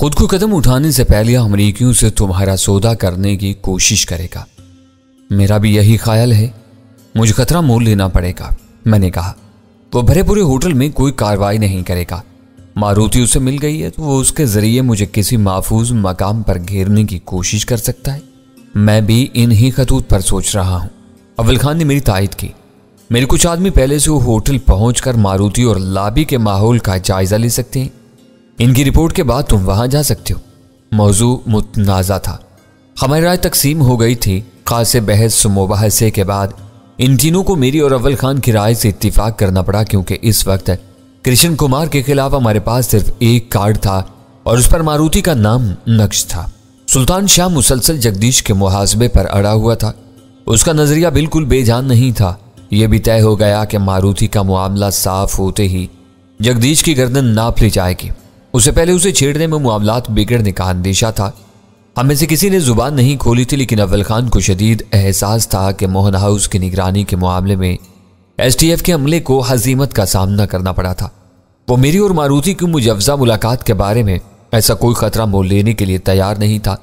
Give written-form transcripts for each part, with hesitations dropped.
खुद को कदम उठाने से पहले अमरीकियों से तुम्हारा सौदा करने की कोशिश करेगा। मेरा भी यही ख्याल है, मुझे खतरा मोल लेना पड़ेगा। मैंने कहा, वो भरे पूरे होटल में कोई कार्रवाई नहीं करेगा। मारुति उसे मिल गई है तो वो उसके जरिए मुझे किसी महफूज मकाम पर घेरने की कोशिश कर सकता है। मैं भी इन्हीं खतूत पर सोच रहा हूं। अव्वल खान ने मेरी तायद की। मेरे कुछ आदमी पहले से वो होटल पहुंचकर मारुति और लॉबी के माहौल का जायजा ले सकते हैं। इनकी रिपोर्ट के बाद तुम वहां जा सकते हो। मौजू मुतनाज़ा था। हमारी राय तकसीम हो गई थी। खासे बहस मुबाहसे के बाद इन तीनों को मेरी और अव्वल खान की राय से इत्तिफाक करना पड़ा, क्योंकि इस वक्त कृष्ण कुमार के खिलाफ हमारे पास सिर्फ एक कार्ड था और उस पर मारुति का नाम नक्श था। सुल्तान शाह मुसलसल जगदीश के मुहासबे पर अड़ा हुआ था। उसका नजरिया बिल्कुल बेजान नहीं था। यह भी तय हो गया कि मारुति का मामला साफ होते ही जगदीश की गर्दन नाप ली जाएगी। उससे पहले उसे छेड़ने में मामलात बिगड़ने का अंदेशा था। हमें से किसी ने जुबान नहीं खोली थी, लेकिन अव्वल खान को शदीद एहसास था कि मोहन हाउस की निगरानी के मामले में एसटीएफ के हमले को हजीमत का सामना करना पड़ा था। वो मेरी और मारुति की मुजव्वजा मुलाकात के बारे में ऐसा कोई खतरा मोल लेने के लिए तैयार नहीं था।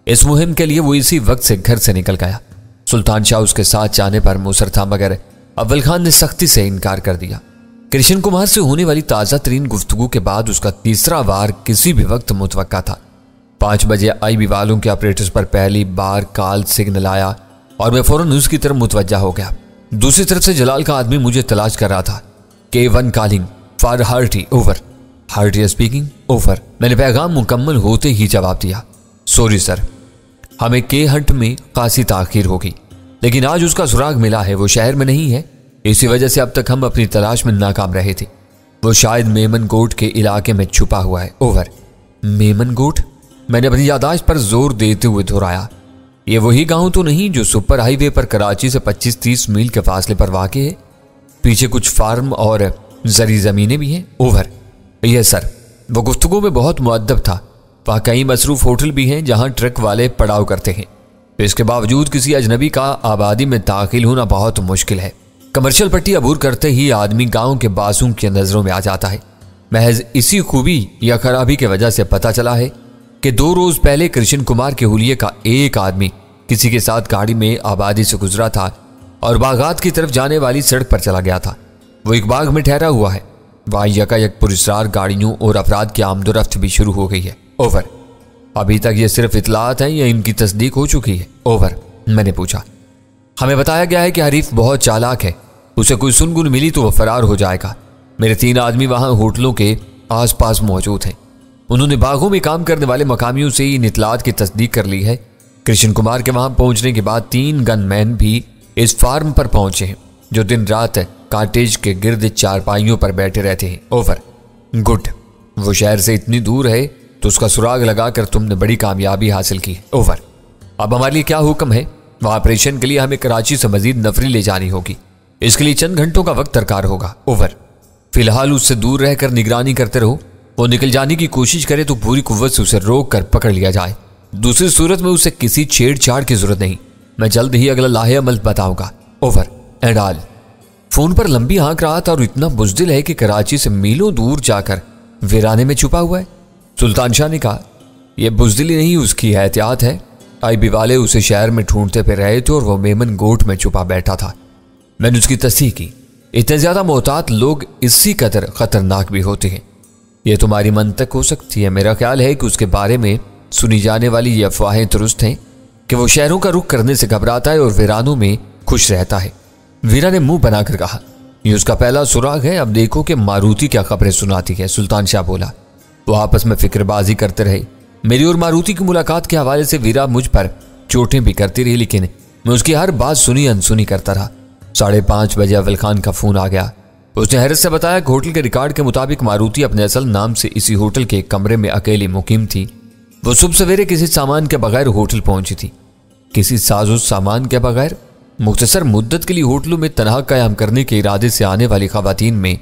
इस मुहिम के लिए वो इसी वक्त से घर से निकल गया। सुल्तान शाह उसके साथ जाने पर मुसर था, मगर अव्वल खान ने सख्ती से इनकार कर दिया। कृष्ण कुमार से होने वाली ताज़ा तरीन गुफ्तगू के बाद उसका तीसरा वार किसी भी वक्त मुतवक्का था। 5 बजे आईबी वालों के ऑपरेटर्स पर पहली बार कॉल सिग्नल आया और मैं फौरन उसकी तरफ मुतवज्जा हो गया। दूसरी तरफ से जलाल का आदमी मुझे तलाश कर रहा था। K1 calling for hearty, over. Hearty speaking, over. मैंने पैगाम मुकम्मल होते ही जवाब दिया, सॉरी सर, हमें के हंट में खासी ताखीर होगी, लेकिन आज उसका सुराग मिला है। वो शहर में नहीं है, इसी वजह से अब तक हम अपनी तलाश में नाकाम रहे थे। वो शायद मेमन गोट के इलाके में छुपा हुआ है, ओवर। मेमन गोट? मैंने अपनी यादाश्त पर जोर देते हुए दोहराया। ये वही गांव तो नहीं जो सुपर हाईवे पर कराची से 25-30 मील के फासले पर वाक़ है? पीछे कुछ फार्म और जरी जमीनें भी हैं, ओवर। Yes sir. वो गुफ्तगू में बहुत मुअद्दब था। वहाँ कई मसरूफ होटल भी हैं जहाँ ट्रक वाले पड़ाव करते हैं। इसके बावजूद किसी अजनबी का आबादी में दाखिल होना बहुत मुश्किल है। कमर्शियल पट्टी अबूर करते ही आदमी गांव के बासों की नजरों में आ जाता है। महज इसी खूबी या खराबी की वजह से पता चला है कि 2 रोज पहले कृष्ण कुमार के हुलिये का एक आदमी किसी के साथ गाड़ी में आबादी से गुजरा था और बागात की तरफ जाने वाली सड़क पर चला गया था। वो एक बाग में ठहरा हुआ है। वहां यकायक पुरस्कार गाड़ियों और अफराद की आमदोरफ्त भी शुरू हो गई है, ओवर। अभी तक ये सिर्फ इतलात हैं या इनकी तस्दीक हो चुकी है, ओवर। मैंने पूछा। हमें बताया गया है कि हरीफ बहुत चालाक है, उसे कोई सुनगुन मिली तो वह फरार हो जाएगा। मेरे 3 आदमी वहां होटलों के आसपास मौजूद हैं। उन्होंने बागों में काम करने वाले मकामियों से इन इतलात की तस्दीक कर ली है। कृष्ण कुमार के वहां पहुंचने के बाद 3 गनमैन भी इस फार्म पर पहुंचे हैं, जो दिन रात कॉटेज के गिर्द चारपाइयों पर बैठे रहते हैं, ओवर। गुड। वो शहर से इतनी दूर है तो उसका सुराग लगाकर तुमने बड़ी कामयाबी हासिल की, ओवर। अब हमारे लिए क्या हुक्म है? वहां ऑपरेशन के लिए हमें कराची से मजीद नफरी ले जानी होगी। इसके लिए चंद घंटों का वक्त दरकार होगा, ओवर। फिलहाल उससे दूर रहकर निगरानी करते रहो। वो निकल जाने की कोशिश करे तो पूरी कुव्वत से उसे रोक कर पकड़ लिया जाए। दूसरी सूरत में उसे किसी छेड़छाड़ की जरूरत नहीं। मैं जल्द ही अगला लाहे अमल बताऊंगा, ओवर एंड ऑल। फोन पर लंबी हाँक रहा था और इतना बुज़दिल है कि कराची से मीलों दूर जाकर वीराने में छुपा हुआ है। सुल्तान शाह ने कहा, यह बुज़दिली नहीं, उसकी एहतियात है। आईबी वाले उसे शहर में ढूंढते फिर रहे थे और वह मेमन गोट में छुपा बैठा था। मैंने उसकी तस्दीक की। इतने ज्यादा मोहतात लोग इसी कदर खतरनाक भी होते हैं। यह तुम्हारी मंतक हो सकती है। मेरा ख्याल है कि उसके बारे में सुनी जाने वाली ये अफवाहें दुरुस्त हैं कि वो शहरों का रुख करने से घबराता है और वीरानों में खुश रहता है। वीरा ने मुंह बनाकर कहा, ये उसका पहला सुराग है। अब देखो कि मारुति क्या खबरें सुनाती है, सुल्तान शाह बोला। वो आपस में फिक्रबाजी करते रहे। मेरी और मारुति की मुलाकात के हवाले से वीरा मुझ पर चोटें भी करती रही, लेकिन मैं उसकी हर बात सुनी अनसुनी करता रहा। 5:30 बजे अव्वल खान का फोन आ गया। उसने हैरत से बताया कि होटल के रिकॉर्ड के मुताबिक मारुति अपने असल नाम से इसी होटल के एक कमरे में अकेली मुकीम थी। वो सुबह सवेरे किसी सामान के बगैर होटल पहुंची थी। किसी साजो सामान के बगैर? मुख्तसर मुद्दत के लिए होटलों में तनहा कायम करने के इरादे से आने वाली खवातीन में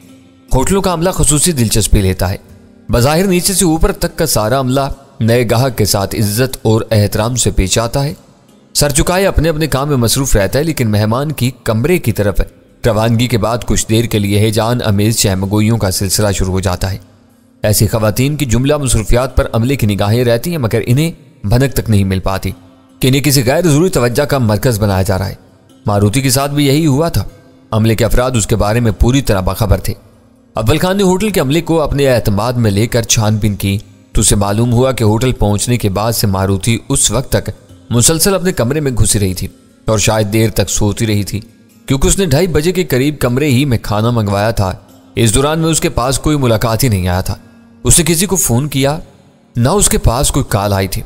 होटलों का अमला खसूसी दिलचस्पी लेता है। बज़ाहिर नीचे से ऊपर तक का सारा अमला नए गाहक के साथ इज्जत और एहतराम से पेश आता है। सर झुकाए अपने अपने काम में मसरूफ रहता है, लेकिन मेहमान की कमरे की तरफ रवानगी के बाद कुछ देर के लिए हैजान अमेज शहमगोइयों का सिलसिला शुरू हो जाता है। ऐसी खवातीन की जुमला मसरूफियात पर अमले की निगाहें रहती हैं, मगर इन्हें भनक तक नहीं मिल पाती कि इन्हें किसी गैर जरूरी तवज्जो का मरकज बनाया जा रहा है। मारुति के साथ भी यही हुआ था। अमले के अफराद उसके बारे में पूरी तरह बाखबर थे। अव्वल खान ने होटल के अमले को अपने एतमाद में लेकर छानबीन की तो उसे मालूम हुआ कि होटल पहुंचने के बाद से मारुति उस वक्त तक मुसलसल अपने कमरे में घुसी रही थी और शायद देर तक सोती रही थी, क्योंकि उसने 2:30 बजे के करीब कमरे ही में खाना मंगवाया था। इस दौरान में उसके पास कोई मुलाकात ही नहीं आया था। उसने किसी को फोन किया, ना उसके पास कोई कॉल आई थी।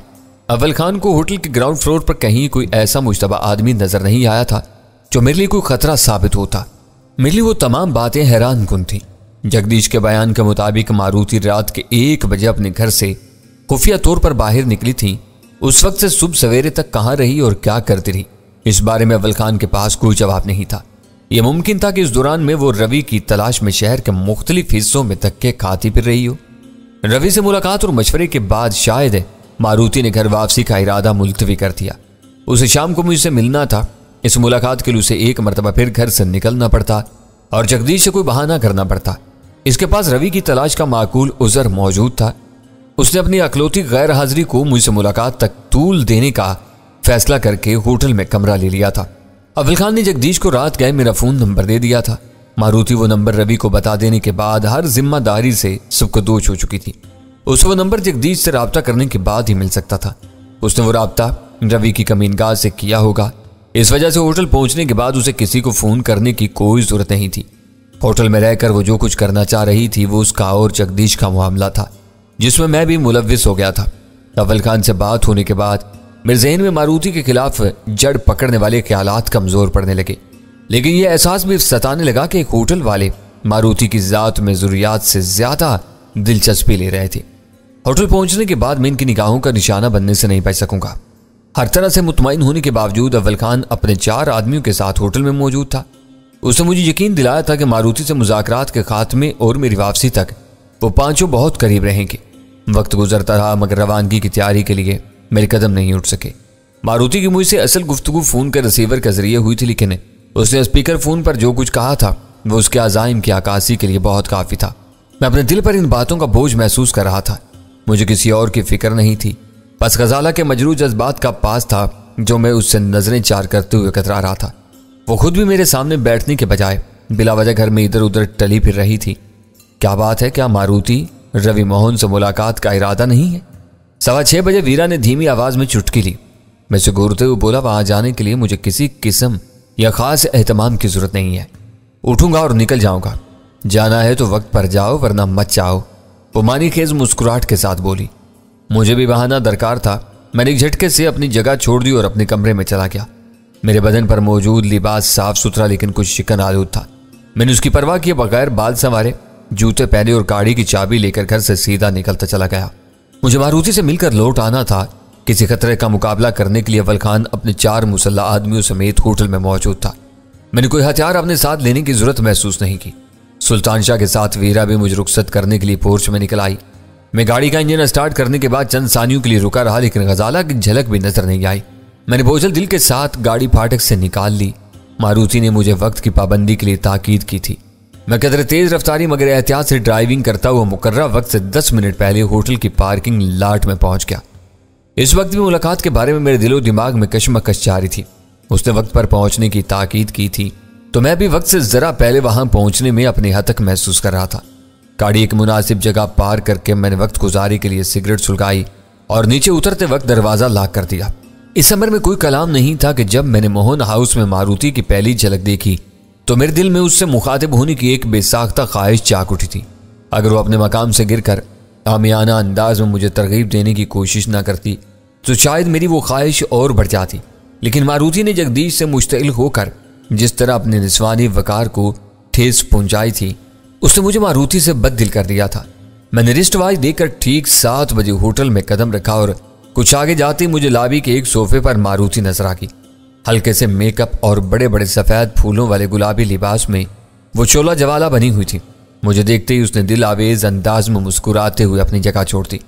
अव्वल खान को होटल के ग्राउंड फ्लोर पर कहीं कोई ऐसा मुश्तबा आदमी नजर नहीं आया था जो मेरे लिए कोई खतरा साबित होता। मेरे लिए वो तमाम बातें हैरान कुन थी। जगदीश के बयान के मुताबिक मारुति रात के 1 बजे अपने घर से खुफिया तौर पर बाहर निकली थी। उस वक्त से सुबह सवेरे तक कहाँ रही और क्या करती रही, इस बारे में अव्वल खान के पास कोई जवाब नहीं था। यह मुमकिन था कि इस दौरान में वो रवि की तलाश में शहर के मुख्तलिफ हिस्सों में धक्के खाती फिर रही हो। रवि से मुलाकात और मशवरे के बाद शायद मारुति ने घर वापसी का इरादा मुलतवी कर दिया। उसे शाम को मुझसे मिलना था। इस मुलाकात के लिए उसे एक मरतबा फिर घर से निकलना पड़ता और जगदीश से कोई बहाना करना पड़ता। इसके पास रवि की तलाश का माकूल उज़र मौजूद था। उसने अपनी अकलौती गैर हाजिरी को मुझसे मुलाकात तक तूल देने का फैसला करके होटल में कमरा ले लिया था। अव्वल खान ने जगदीश को रात गए मेरा फोन नंबर दे दिया था। मारुति वो नंबर रवि को बता देने के बाद हर जिम्मेदारी से सबकदोश हो चुकी थी। उसे वो नंबर जगदीश से राब्ता करने के बाद ही मिल सकता था। उसने वो राब्ता रवि की कमीनगाह से किया होगा। इस वजह से होटल पहुंचने के बाद उसे किसी को फोन करने की कोई जरूरत नहीं थी। होटल में रहकर वो जो कुछ करना चाह रही थी वो उसका और जगदीश का मामला था, जिसमें मैं भी मुलव्विस हो गया था। अव्वल खान से बात होने के बाद मेरे ज़हन में मारुति के खिलाफ जड़ पकड़ने वाले ख्यालात कमजोर पड़ने लगे, लेकिन यह एहसास भी सताने लगा कि एक होटल वाले मारुति की जात में ज़रूरियात से ज्यादा दिलचस्पी ले रहे थे। होटल पहुंचने के बाद मैं इनकी निगाहों का निशाना बनने से नहीं बच सकूंगा। हर तरह से मुतमईन होने के बावजूद अव्वल खान अपने 4 आदमियों के साथ होटल में मौजूद था। उसने मुझे यकीन दिलाया था कि मारुति से मुज़ाकरात के खात्मे और मेरी वापसी तक वो पांचों बहुत करीब रहेंगे। वक्त गुजरता रहा, मगर रवानगी की तैयारी के लिए मेरे कदम नहीं उठ सके। मारुति की मुझसे असल गुफ्तगू फोन के रिसीवर के जरिए हुई थी, लेकिन उसने स्पीकर फोन पर जो कुछ कहा था वो उसके अज़ाइम की आकाशी के लिए बहुत काफी था। मैं अपने दिल पर इन बातों का बोझ महसूस कर रहा था। मुझे किसी और की फिक्र नहीं थी, बस गजाला के मजरू जज्बात का पास था जो मैं उससे नजरें चार करते हुए कतरा रहा था। वो खुद भी मेरे सामने बैठने के बजाय बिला वजह घर में इधर उधर टली फिर रही थी। क्या बात है, क्या मारुति रवि मोहन से मुलाकात का इरादा नहीं है? 6:15 बजे वीरा ने धीमी आवाज में चुटकी ली। मैं से घूरते हुए बोला, वहां जाने के लिए मुझे किसी किस्म या खास एहतमाम की जरूरत नहीं है। उठूंगा और निकल जाऊंगा। जाना है तो वक्त पर जाओ, वरना मत जाओ। वो मानी खेज मुस्कुराहट के साथ बोली। मुझे भी बहाना दरकार था। मैंने एक झटके से अपनी जगह छोड़ दी और अपने कमरे में चला गया। मेरे बदन पर मौजूद लिबास साफ सुथरा लेकिन कुछ शिकन आलूद था। मैंने उसकी परवाह किए बगैर बाल संवारे, जूते पहने और गाड़ी की चाबी लेकर घर से सीधा निकलता चला गया। मुझे मारुति से मिलकर लौट आना था। किसी खतरे का मुकाबला करने के लिए अव्वल खान अपने 4 मुसल्लह आदमियों समेत होटल में मौजूद था। मैंने कोई हथियार अपने साथ लेने की जरूरत महसूस नहीं की। सुल्तान शाह के साथ वीरा भी मुझे रुखसत करने के लिए पोर्च में निकल आई। मैं गाड़ी का इंजन स्टार्ट करने के बाद चंद सानियों के लिए रुका रहा, लेकिन गजाला की झलक भी नजर नहीं आई। मैंने बोझल दिल के साथ गाड़ी फाटक से निकाल ली। मारुति ने मुझे वक्त की पाबंदी के लिए ताकीद की थी। मैं कदर तेज रफ्तारी मगर एहतियात से ड्राइविंग करता हुआ मुकर्रर वक्त से 10 मिनट पहले होटल की पार्किंग लाट में पहुंच गया। इस वक्त भी मुलाकात के बारे में मेरे दिलो दिमाग में कशमकश जारी थी। उसने वक्त पर पहुंचने की ताकीद की थी तो मैं भी वक्त से जरा पहले वहां पहुंचने में अपनी हतक महसूस कर रहा था। गाड़ी एक मुनासिब जगह पार करके मैंने वक्त गुजारी के लिए सिगरेट सुलगाई और नीचे उतरते वक्त दरवाजा लॉक कर दिया। इस अमर में कोई कलाम नहीं था कि जब मैंने मोहन हाउस में मारुति की पहली झलक देखी तो मेरे दिल में उससे मुखातिब होने की एक बेसाख्ता ख्वाहिश जाग उठी थी। अगर वो अपने मकाम से गिरकर आमियाना अंदाज में मुझे तरगीब देने की कोशिश ना करती तो शायद मेरी वो ख्वाहिश और बढ़ जाती। लेकिन मारुति ने जगदीश से मुश्तइल होकर जिस तरह अपने निस्वानी वकार को ठेस पहुंचाई थी, उसने मुझे मारुति से बददिल कर दिया था। मैंने रिस्ट वॉच देखकर ठीक 7 बजे होटल में कदम रखा और कुछ आगे जाते मुझे लॉबी के एक सोफे पर मारुति नजर आ गई। हल्के से मेकअप और बड़े बड़े सफेद फूलों वाले गुलाबी लिबास में वो चोला जवाला बनी हुई थी। मुझे देखते ही उसने दिल आवेज अंदाज में मुस्कुराते हुए अपनी जगह छोड़ दी।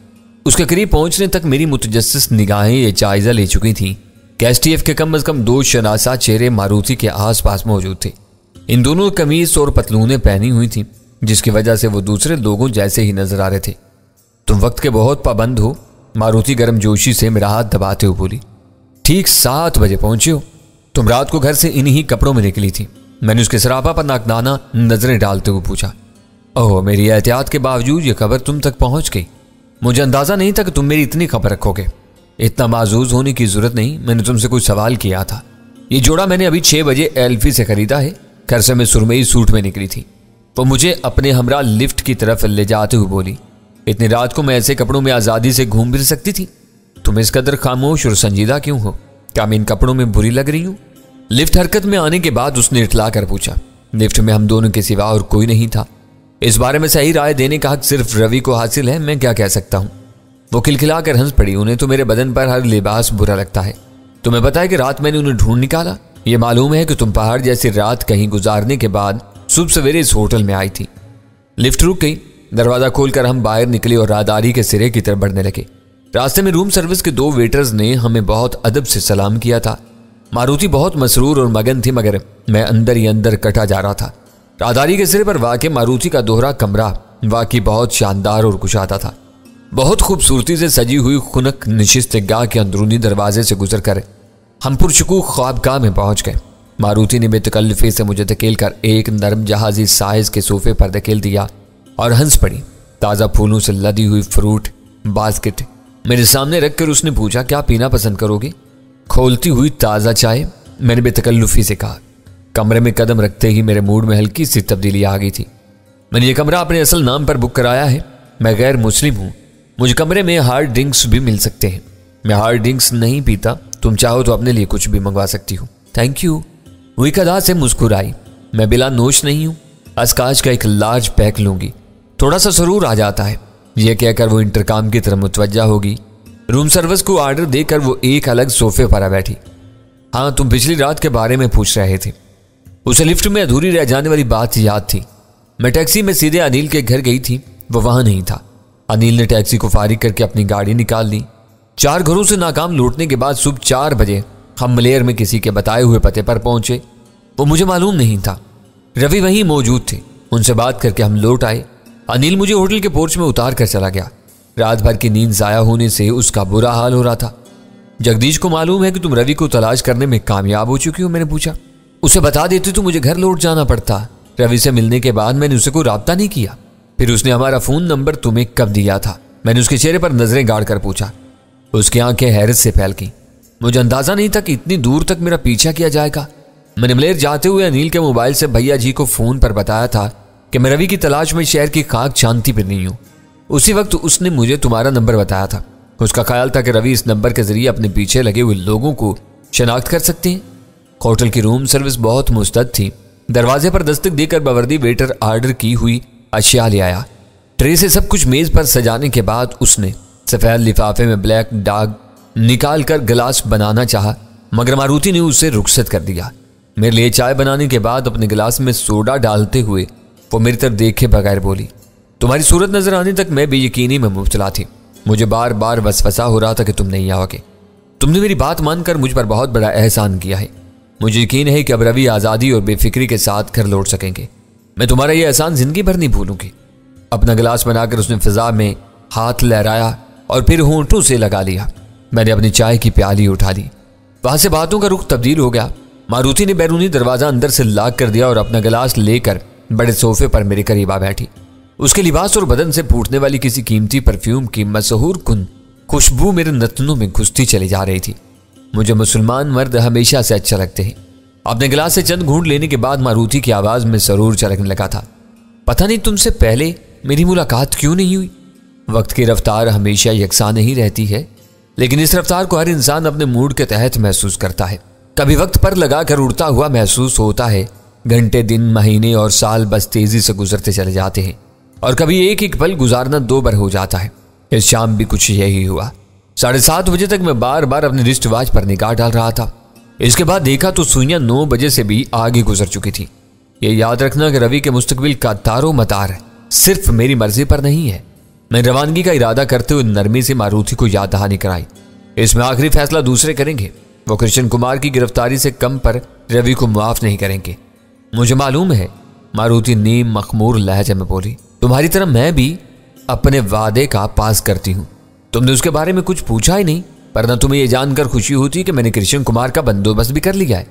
उसके करीब पहुंचने तक मेरी मुतजस्सिस निगाहें ये जायजा ले चुकी थी कि एसटीएफ के कम अज कम 2 शनासा चेहरे मारुति के आसपास मौजूद थे। इन दोनों कमीज और पतलूनें पहनी हुई थी। जिसकी वजह से वो दूसरे लोगों जैसे ही नजर आ रहे थे। तुम वक्त के बहुत पाबंद हो, मारुति गर्मजोशी से मेरा हाथ दबाते हुए बोली। ठीक 7 बजे पहुंचे हो। तुम रात को घर से इन्हीं कपड़ों में निकली थी। मैंने उसके सरापा पर नाकदाना नजरें डालते हुए पूछा। ओह, मेरी एहतियात के बावजूद ये खबर तुम तक पहुंच गई। मुझे अंदाजा नहीं था कि तुम मेरी इतनी खबर रखोगे। इतना माजूज होने की जरूरत नहीं, मैंने तुमसे कुछ सवाल किया था। ये जोड़ा मैंने अभी 6 बजे एल्फी से खरीदा है। घर से मैं सुरमई सूट में निकली थी। वो मुझे अपने हमरा लिफ्ट की तरफ ले जाते हुए बोली, इतनी रात को मैं ऐसे कपड़ों में आजादी से घूम फिर सकती थी। तुम इस कदर खामोश और संजीदा क्यों हो? क्या मैं इन कपड़ों में बुरी लग रही हूं? लिफ्ट हरकत में आने के बाद उसने इटला कर पूछा। लिफ्ट में हम दोनों के सिवा और कोई नहीं था। इस बारे में सही राय देने का हक सिर्फ रवि को हासिल है। मैं क्या कह सकता हूं? वो खिलखिला कर हंस पड़ी। उन्हें तो मेरे बदन पर हर लिबास बुरा लगता है। तुम्हें पता है कि रात मैंने उन्हें ढूंढ निकाला। ये मालूम है कि तुम पहाड़ जैसी रात कहीं गुजारने के बाद सुबह सवेरे इस होटल में आई थी। लिफ्ट रुक गई। दरवाजा खोलकर हम बाहर निकले और राहदारी के सिरे की तरफ बढ़ने लगे। रास्ते में रूम सर्विस के 2 वेटर्स ने हमें बहुत अदब से सलाम किया था। मारुति बहुत मसरूर और मगन थी, मगर मैं अंदर ही अंदर कटा जा रहा था। राहदारी के सिरे पर वाक़ई मारुति का दोहरा कमरा वाकई बहुत शानदार और कुशादा था। बहुत खूबसूरती से सजी हुई खुनक नशिस्तगाह के अंदरूनी दरवाजे से गुजरकर हम पुरशकूक ख्वाबगाह में पहुंच गए। मारुति ने बेतकल्लुफी से मुझे धकेल कर एक नरम जहाजी साइज के सोफे पर धकेल दिया और हंस पड़ी। ताज़ा फूलों से लदी हुई फ्रूट बास्केट मेरे सामने रखकर उसने पूछा, क्या पीना पसंद करोगे? खोलती हुई ताज़ा चाय, मैंने बेतकल्लुफी से कहा। कमरे में कदम रखते ही मेरे मूड में हल्की सी तब्दीली आ गई थी। मैंने ये कमरा अपने असल नाम पर बुक कराया है। मैं गैर मुस्लिम हूँ। मुझे कमरे में हार्ड ड्रिंक्स भी मिल सकते हैं। मैं हार्ड ड्रिंक्स नहीं पीता। तुम चाहो तो अपने लिए कुछ भी मंगवा सकती हो। Thank you. वो एक अदा से मुस्कुराई। मैं बिला नोश नहीं हूँ। अस्काच का एक लार्ज पैक लूंगी। थोड़ा सा सरूर आ जाता है। यह कहकर वो इंटरकॉम की तरफ मुतवज्जा होगी। रूम सर्विस को ऑर्डर देकर वो एक अलग सोफे पर आ बैठी। हाँ, तुम पिछली रात के बारे में पूछ रहे थे। उसे लिफ्ट में अधूरी रह जाने वाली बात याद थी। मैं टैक्सी में सीधे अनिल के घर गई थी। वो वहां नहीं था। अनिल ने टैक्सी को फारिग करके अपनी गाड़ी निकाल ली। 4 घरों से नाकाम लूटने के बाद सुबह 4 बजे हम मलेर में किसी के बताए हुए पते पर पहुंचे। वो मुझे मालूम नहीं था। रवि वहीं मौजूद थे। उनसे बात करके हम लौट आए। अनिल मुझे होटल के पोर्च में उतार कर चला गया। रात भर की नींद जाया होने से उसका बुरा हाल हो रहा था। जगदीश को मालूम है कि तुम रवि को तलाश करने में कामयाब हो चुकी हो? मैंने पूछा। उसे बता देती तो मुझे घर लौट जाना पड़ता। रवि से मिलने के बाद मैंने उसे कोई राब्ता नहीं किया। फिर उसने हमारा फोन नंबर तुम्हें कब दिया था? मैंने उसके चेहरे पर नजरें गाड़ कर पूछा। उसकी आंखें हैरत से फैल गईं। मुझे अंदाजा नहीं था कि इतनी दूर तक मेरा पीछा किया जाएगा। मैंने मलेर जाते हुए अनिल के मोबाइल से भैया जी को फोन पर बताया था कि मैं रवि की तलाश में शहर की खाक छानती फिर नहीं हूँ। उसी वक्त उसने मुझे तुम्हारा नंबर बताया था। उसका ख्याल था कि रवि इस नंबर के जरिए अपने पीछे लगे हुए लोगों को शनाख्त कर सकते हैं। होटल की रूम सर्विस बहुत मुस्तद थी। दरवाजे पर दस्तक देकर बावर्दी वेटर ऑर्डर की हुई अशिया ले आया। ट्रे से सब कुछ मेज पर सजाने के बाद उसने सफेद लिफाफे में ब्लैक डाग निकाल कर गिलास बनाना चाहा, मगर मारुति ने उसे रुखसत कर दिया। मेरे लिए चाय बनाने के बाद अपने गिलास में सोडा डालते हुए वो मेरी तरफ देखे बगैर बोली, तुम्हारी सूरत नजर आने तक मैं बेयकीनी में मुब्तला थी। मुझे बार बार वसवसा हो रहा था कि तुम नहीं आओगे। तुमने मेरी बात मानकर मुझ पर बहुत बड़ा एहसान किया है। मुझे यकीन है कि अब रवि आज़ादी और बेफिक्री के साथ घर लौट सकेंगे। मैं तुम्हारा यह एहसान जिंदगी भर नहीं भूलूंगी। अपना गिलास बनाकर उसने फिजा में हाथ लहराया और फिर होंठों से लगा लिया। मैंने अपनी चाय की प्याली उठा ली। वहां से बातों का रुख तब्दील हो गया। मारुति ने बैरूनी दरवाजा अंदर से लॉक कर दिया और अपना गिलास लेकर बड़े सोफे पर मेरे करीब आ बैठी। उसके लिबास और बदन से फूटने वाली किसी कीमती परफ्यूम की मशहूर कुन खुशबू मेरे नतनों में घुसती चली जा रही थी। मुझे मुसलमान मर्द हमेशा से अच्छा लगते हैं। अपने गिलास से चंद घूंट लेने के बाद मारुति की आवाज में सरूर चलकने लगा था। पता नहीं तुमसे पहले मेरी मुलाकात क्यों नहीं हुई। वक्त की रफ्तार हमेशा यकसा नहीं रहती है, लेकिन इस रफ्तार को हर इंसान अपने मूड के तहत महसूस करता है। कभी वक्त पर लगाकर उड़ता हुआ महसूस होता है। घंटे, दिन, महीने और साल बस तेजी से गुजरते चले जाते हैं और कभी एक एक पल गुजारना 2 बार हो जाता है। इस शाम भी कुछ यही हुआ। 7:30 बजे तक मैं बार बार अपने रिस्ट वॉच पर निगाह डाल रहा था। इसके बाद देखा तो सुइयां 9 बजे से भी आगे गुजर चुकी थी। ये याद रखना कि रवि के मुस्तकबिल का तारो मतार सिर्फ मेरी मर्जी पर नहीं है। मैं रवानगी का इरादा करते हुए नरमी से मारुति को याद दहानी कराई। इसमें आखिरी फैसला दूसरे करेंगे। वो कृष्ण कुमार की गिरफ्तारी से कम पर रवि को माफ नहीं करेंगे। मुझे मालूम है मारुति नीम मखमूर लहजे में बोली। तुम्हारी तरह मैं भी अपने वादे का पास करती हूँ। तुमने उसके बारे में कुछ पूछा ही नहीं, वरना तुम्हें यह जानकर खुशी होती कि मैंने कृष्ण कुमार का बंदोबस्त भी कर लिया है।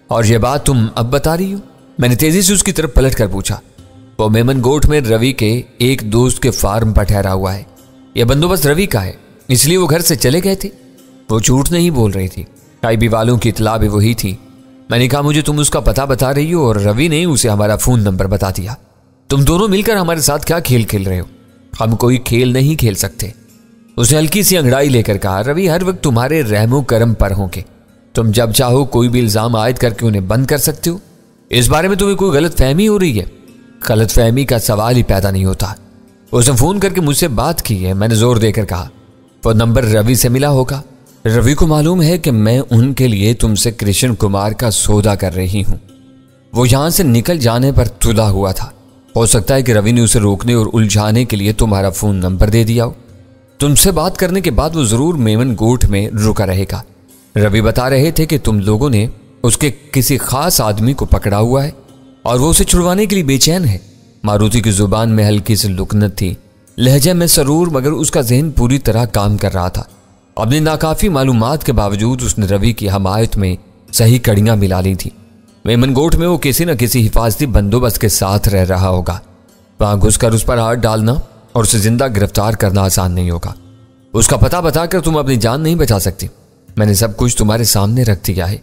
और यह बात तुम अब बता रही हो? मैंने तेजी से उसकी तरफ पलट कर पूछा। वो मेमनगोट में रवि के एक दोस्त के फार्म पर ठहरा हुआ है। यह बंदोबस्त रवि का है, इसलिए वो घर से चले गए थे। वो झूठ नहीं बोल रही थी। आईबी वालों की इतला भी वही थी। मैंने कहा मुझे तुम उसका पता बता रही हो, और रवि ने उसे हमारा फोन नंबर बता दिया। तुम दोनों मिलकर हमारे साथ क्या खेल खेल रहे हो? हम कोई खेल नहीं खेल सकते। उसने हल्की सी अंगड़ाई लेकर कहा, रवि हर वक्त तुम्हारे रहमो करम पर होंगे। तुम जब चाहो कोई भी इल्जाम आयद करके उन्हें बंद कर सकते हो। इस बारे में तुम्हें कोई गलत फहमी हो रही है? गलत फहमी का सवाल ही पैदा नहीं होता। उसने फोन करके मुझसे बात की है, मैंने जोर देकर कहा। वो नंबर रवि से मिला होगा। रवि को मालूम है कि मैं उनके लिए तुमसे कृष्ण कुमार का सौदा कर रही हूं। वो यहां से निकल जाने पर तुला हुआ था। हो सकता है कि रवि ने उसे रोकने और उलझाने के लिए तुम्हारा फोन नंबर दे दिया हो। तुमसे बात करने के बाद वो जरूर मेमनगोट में रुका रहेगा। रवि बता रहे थे कि तुम लोगों ने उसके किसी खास आदमी को पकड़ा हुआ है और वो उसे छुड़वाने के लिए बेचैन है। मारुति की जुबान में हल्की सी लुकनत थी, लहजे में सरूर, मगर उसका जहन पूरी तरह काम कर रहा था। अपनी नाकाफी मालूमात के बावजूद उसने रवि की हमायत में सही कड़ियां मिला ली थी। मेमनगोट में वो किसी न किसी हिफाजती बंदोबस्त के साथ रह रहा होगा। वहां घुसकर उस पर हाथ डालना और उसे जिंदा गिरफ्तार करना आसान नहीं होगा। उसका पता बताकर तुम अपनी जान नहीं बचा सकती। मैंने सब कुछ तुम्हारे सामने रख दिया है।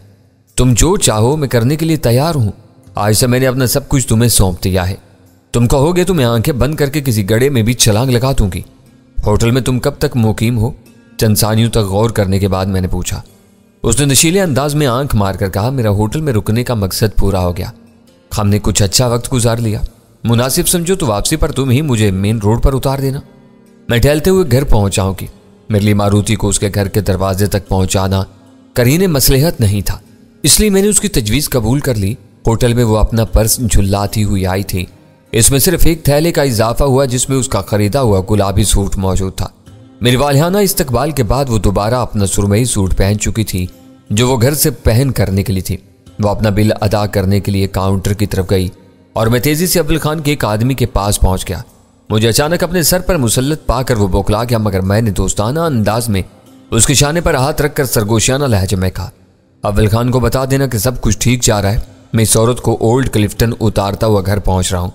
तुम जो चाहो मैं करने के लिए तैयार हूं। आज से मैंने अपना सब कुछ तुम्हें सौंप दिया है। तुम कहोगे तो मैं आंखें बंद करके किसी गड्ढे में भी छलांग लगा दूंगी। होटल में तुम कब तक मुकीम हो? चंद सानियों तक गौर करने के बाद मैंने पूछा। उसने नशीले अंदाज में आंख मारकर कहा, मेरा होटल में रुकने का मकसद पूरा हो गया। हमने कुछ अच्छा वक्त गुजार लिया। मुनासिब समझो तो वापसी पर तुम ही मुझे मेन रोड पर उतार देना। मैं टहलते हुए घर पहुंचाऊंगी। मेरे लिए मारुति को उसके घर के दरवाजे तक पहुंचाना करीने मसलहत नहीं था, इसलिए मैंने उसकी तजवीज़ कबूल कर ली। होटल में वो अपना पर्स झुल्लाती हुई आई थी। इसमें सिर्फ एक थैले का इजाफा हुआ जिसमें उसका खरीदा हुआ गुलाबी सूट मौजूद था। मेरी वालिहाना इस्तकबाल के बाद वो दोबारा अपना सुरमई सूट पहन चुकी थी जो वो घर से पहन कर निकली थी। वो अपना बिल अदा करने के लिए काउंटर की तरफ गई और मैं तेजी से अब्दुल खान के एक आदमी के पास पहुंच गया। मुझे अचानक अपने सर पर मुसल्लत पाकर वो बौखला गया, मगर मैंने दोस्ताना अंदाज में उसके शाने पर हाथ रखकर सरगोशियाना लहजे में कहा, अब्दुल खान को बता देना कि सब कुछ ठीक जा रहा है। मैं इस औरत को ओल्ड क्लिफ्टन उतारता हुआ घर पहुंच रहा हूं।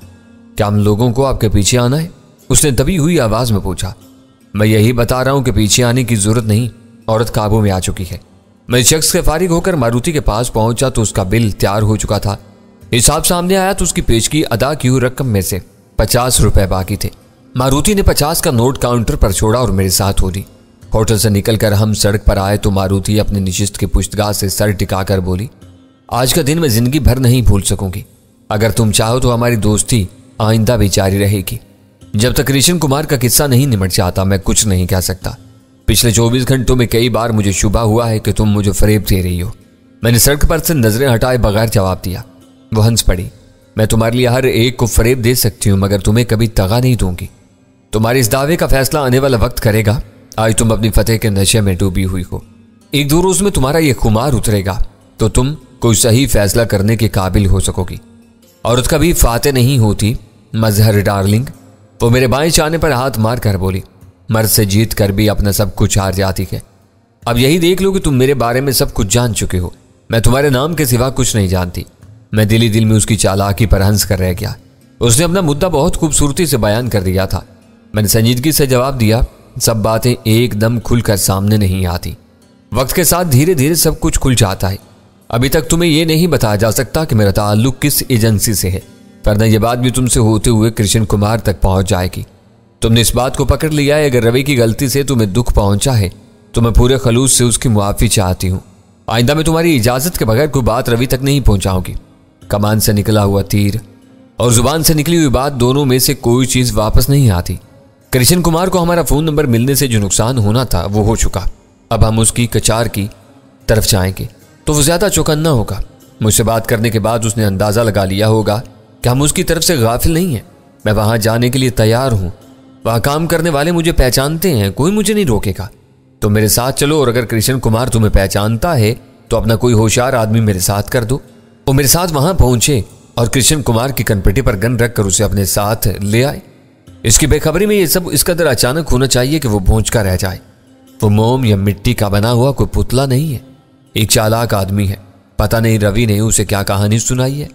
क्या हम लोगों को आपके पीछे आना है? उसने दबी हुई आवाज में पूछा। मैं यही बता रहा हूं कि पीछे आने की जरूरत नहीं, औरत काबू में आ चुकी है। मैं इस शख्स के फारिग होकर मारुति के पास पहुंचा तो उसका बिल तैयार हो चुका था। हिसाब सामने आया तो उसकी पेशगी अदा की हुई रकम में से 50 रुपए बाकी थे। मारुति ने 50 का नोट काउंटर पर छोड़ा और मेरे साथ हो ली। होटल से निकलकर हम सड़क पर आए तो मारुति अपनी निशिस्त की पुश्तगाह से सर टिकाकर बोली, आज का दिन मैं जिंदगी भर नहीं भूल सकूंगी। अगर तुम चाहो तो हमारी दोस्ती आइंदा भी जारी रहेगी। जब तक कृष्ण कुमार का किस्सा नहीं निमट जाता मैं कुछ नहीं कह सकता। पिछले 24 घंटों में कई बार मुझे शुबा हुआ है कि तुम मुझे फरेब दे रही हो। मैंने सड़क पर से नजरें हटाए बगैर जवाब दिया। वो हंस पड़ी। मैं तुम्हारे लिए हर एक को फरेब दे सकती हूँ, मगर तुम्हें कभी तगा नहीं दूंगी। तुम्हारे इस दावे का फैसला आने वाला वक्त करेगा। आज तुम अपनी फतेह के नशे में डूबी हुई हो। एक दो रोज में तुम्हारा यह खुमार उतरेगा तो तुम कोई सही फैसला करने के काबिल हो सकोगी। औरत कभी फाते नहीं होती मजहर डार्लिंग। वो मेरे बाएं चाने पर हाथ मार कर बोली, मर्द से जीत कर भी अपना सब कुछ हार जाती है। अब यही देख लो कि तुम मेरे बारे में सब कुछ जान चुके हो। मैं तुम्हारे नाम के सिवा कुछ नहीं जानती। मैं दिली दिल में उसकी चालाकी पर हंस कर रह गया। उसने अपना मुद्दा बहुत खूबसूरती से बयान कर दिया था। मैंने संजीदगी से जवाब दिया, सब बातें एकदम खुलकर सामने नहीं आती। वक्त के साथ धीरे धीरे सब कुछ खुल जाता है। अभी तक तुम्हें यह नहीं बताया जा सकता कि मेरा ताल्लुक किस एजेंसी से है, वरना यह बात भी तुमसे होते हुए कृष्ण कुमार तक पहुंच जाएगी। तुमने इस बात को पकड़ लिया है, अगर रवि की गलती से तुम्हें दुख पहुंचा है तो मैं पूरे खलूस से उसकी मुआफी चाहती हूँ। आइंदा मैं तुम्हारी इजाजत के बगैर कोई बात रवि तक नहीं पहुंचाऊंगी। कमान से निकला हुआ तीर और जुबान से निकली हुई बात, दोनों में से कोई चीज वापस नहीं आती। कृष्ण कुमार को हमारा फोन नंबर मिलने से जो नुकसान होना था वो हो चुका। अब हम उसकी कचार की तरफ जाएंगे तो वो ज्यादा चौकन्ना होगा। मुझसे बात करने के बाद उसने अंदाजा लगा लिया होगा कि हम उसकी तरफ से गाफिल नहीं है। मैं वहां जाने के लिए तैयार हूं। वहां काम करने वाले मुझे पहचानते हैं, कोई मुझे नहीं रोकेगा। तो मेरे साथ चलो, और अगर कृष्ण कुमार तुम्हें पहचानता है तो अपना कोई होशियार आदमी मेरे साथ कर दो। वो मेरे साथ वहां पहुंचे और कृष्ण कुमार की कनपटी पर गन रखकर उसे अपने साथ ले आए। इसकी बेखबरी में ये सब इस कदर अचानक होना चाहिए कि वो भोंच का रह जाए। वो मोम या मिट्टी का बना हुआ कोई पुतला नहीं है, एक चालाक आदमी है। पता नहीं रवि ने उसे क्या कहानी सुनाई है।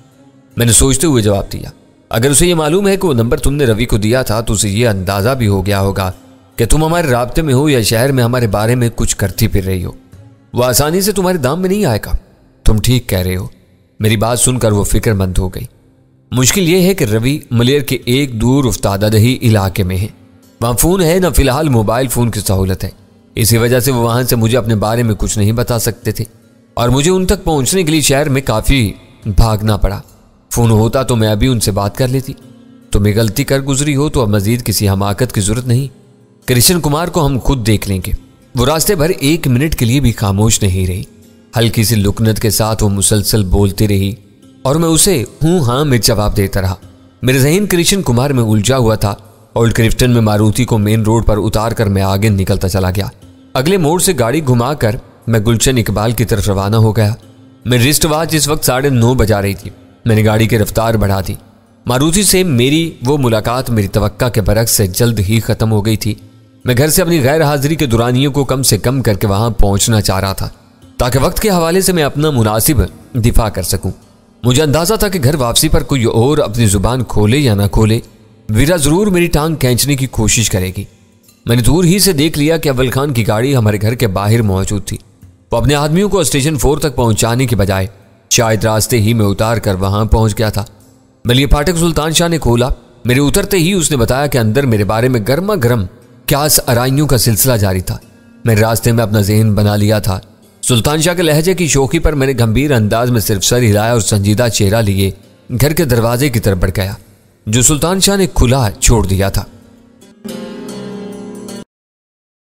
मैंने सोचते हुए जवाब दिया, अगर उसे ये मालूम है कि वो नंबर तुमने रवि को दिया था तो उसे ये अंदाजा भी हो गया होगा कि तुम हमारे राब्ते में हो या शहर में हमारे बारे में कुछ करती फिर रही हो। वो आसानी से तुम्हारे दाम में नहीं आएगा। तुम ठीक कह रहे हो। मेरी बात सुनकर वो फिक्रमंद हो गई। मुश्किल यह है कि रवि मलेर के एक दूर उफ्तादही इलाके में है। वहां फोन है न फिलहाल मोबाइल फोन की सहूलत है। इसी वजह से वो वहां से मुझे अपने बारे में कुछ नहीं बता सकते थे और मुझे उन तक पहुंचने के लिए शहर में काफी भागना पड़ा। फोन होता तो मैं अभी उनसे बात कर लेती। तुम्हें गलती कर गुजरी हो तो अब मजीद किसी हमाकत की जरूरत नहीं। कृष्ण कुमार को हम खुद देख लेंगे। वो रास्ते भर 1 मिनट के लिए भी खामोश नहीं रही। हल्की सी लुकनत के साथ वो मुसलसल बोलती रही और मैं उसे हूं हां में जवाब देता रहा। मेरे जहन कृष्ण कुमार में उलझा हुआ था। ओल्ड क्रिफ्टन में मारुति को मेन रोड पर उतार कर मैं आगे निकलता चला गया। अगले मोड़ से गाड़ी घुमाकर मैं गुलशन इकबाल की तरफ रवाना हो गया। मेरी रिस्ट वॉच इस वक्त 9:30 बजा रही थी। मैंने गाड़ी की रफ्तार बढ़ा दी। मारुति से मेरी वो मुलाकात मेरी तवक्का के बरक्स से जल्द ही खत्म हो गई थी। मैं घर से अपनी गैर हाजिरी के दुरानियों को कम से कम करके वहां पहुंचना चाह रहा था ताकि वक्त के हवाले से मैं अपना मुनासिब दिफा कर सकूं। मुझे अंदाजा था कि घर वापसी पर कोई और अपनी जुबान खोले या ना खोले, वीरा जरूर मेरी टांग खींचने की कोशिश करेगी। मैंने दूर ही से देख लिया कि अव्वल खान की गाड़ी हमारे घर के बाहर मौजूद थी। वो अपने आदमियों को स्टेशन 4 तक पहुंचाने के बजाय शायद रास्ते ही में उतार कर वहां पहुंच गया था। मेरे लिए फाटक सुल्तान शाह ने खोला। मेरे उतरते ही उसने बताया कि अंदर मेरे बारे में गर्मा गर्म क्यास आराइयों का सिलसिला जारी था। मैंने रास्ते में अपना ज़हन बना लिया था। सुल्तान शाह के लहजे की शोखी पर मैंने गंभीर अंदाज में सिर्फ सर हिलाया और संजीदा चेहरा लिए घर के दरवाजे की तरफ बढ़ गया जो सुल्तान शाह ने खुला छोड़ दिया था।